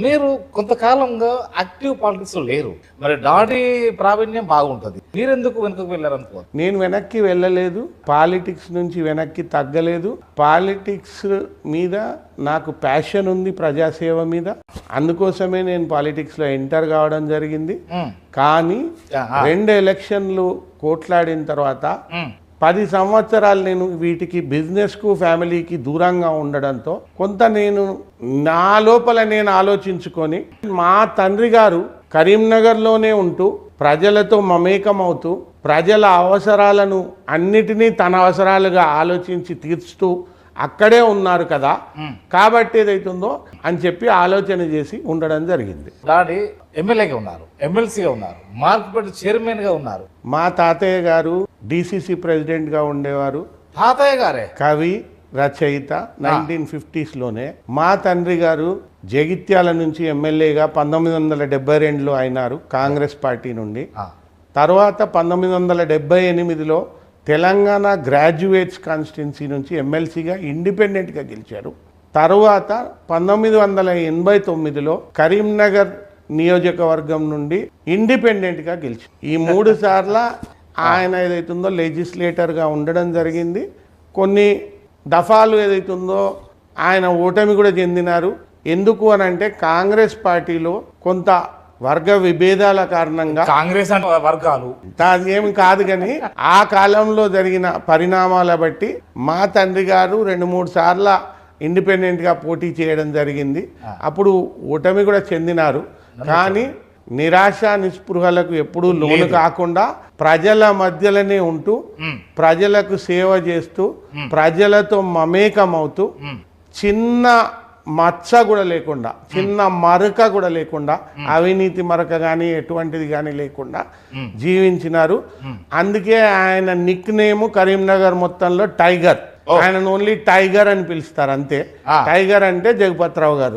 మీరు కొంతకాలంగా active politics లో లేరు, మరి డాడీ ప్రావీణ్యం బాగుంటది, మీరెందుకు వెనుకకు వెళ్ళారనుకో? నేను వెనక్కి వెళ్ళలేదు, పాలిటిక్స్ నుంచి వెనక్కి తగ్గలేదు. పాలిటిక్స్ మీద నాకు ప్యాషన్ ఉంది, ప్రజాసేవ మీద. అందుకోసమే నేను పాలిటిక్స్లో ఎంటర్ కావడం జరిగింది. కానీ 2 ఎలక్షన్లు కోట్లాడిన తర్వాత 10 సంవత్సరాలు నేను వీటికి బిజినెస్కు ఫ్యామిలీకి దూరంగా ఉండడంతో కొంత నేను నా లోపల నేను ఆలోచించుకొని, మా తండ్రి గారు కరీంనగర్లోనే ఉంటూ ప్రజలతో మమేకమవుతూ ప్రజల అవసరాలను అన్నిటినీ తన అవసరాలుగా ఆలోచించి తీర్చుతూ అక్కడే ఉన్నారు కదా, కాబట్టి ఏదైతుందో అని చెప్పి ఆలోచన చేసి ఉండడం జరిగింది. డాడీ ఎమ్మెల్యేగా ఉన్నారు, ఎమ్మెల్సీగా ఉన్నారు, మార్కెట్ చైర్మన్ గా ఉన్నారు. మా తాతయ్య గారు డిసిసి ప్రెసిడెంట్గా ఉండేవారు. తాతయ్య గారే కవి, రచయిత 1950స్లోనే. మా తండ్రి గారు జగిత్యాల నుంచి ఎమ్మెల్యేగా 1972లో అయినారు కాంగ్రెస్ పార్టీ నుండి. తర్వాత 1978లో తెలంగాణ గ్రాడ్యుయేట్స్ కాన్స్టిట్యున్సీ నుంచి ఎమ్మెల్సీగా ఇండిపెండెంట్గా గెలిచారు. తరువాత 1989లో కరీంనగర్ నియోజకవర్గం నుండి ఇండిపెండెంట్గా గెలిచారు. ఈ 3 సార్ల ఆయన ఏదైతుందో లెజిస్లేటర్గా ఉండడం జరిగింది. కొన్ని దఫాలు ఏదైతుందో ఆయన ఓటమి కూడా చెందినారు. ఎందుకు అని అంటే కాంగ్రెస్ పార్టీలో కొంత వర్గ విభేదాల కారణంగా, కాంగ్రెస్ అంటే వర్గాలు అది ఏమి కాదు కానీ ఆ కాలంలో జరిగిన పరిణామాల బట్టి మా తండ్రి గారు 2-3 సార్ల ఇండిపెండెంట్గా పోటీ చేయడం జరిగింది. అప్పుడు ఓటమి కూడా చెందినారు. కానీ నిరాశ నిస్పృహలకు ఎప్పుడూ లోను కాకుండా ప్రజల మధ్యలోనే ఉంటూ ప్రజలకు సేవ చేస్తూ ప్రజలతో మమేకమవుతూ చిన్న మచ్చ కూడా లేకుండా, చిన్న మరక కూడా లేకుండా, అవినీతి మరక కానీ ఎటువంటిది కానీ లేకుండా జీవించినారు. అందుకే ఆయన నిక్ నేమ్ కరీంనగర్ మొత్తంలో టైగర్. ఆయన ఓన్లీ టైగర్ అని పిలుస్తారు అంతే. టైగర్ అంటే జగపతిరావు గారు.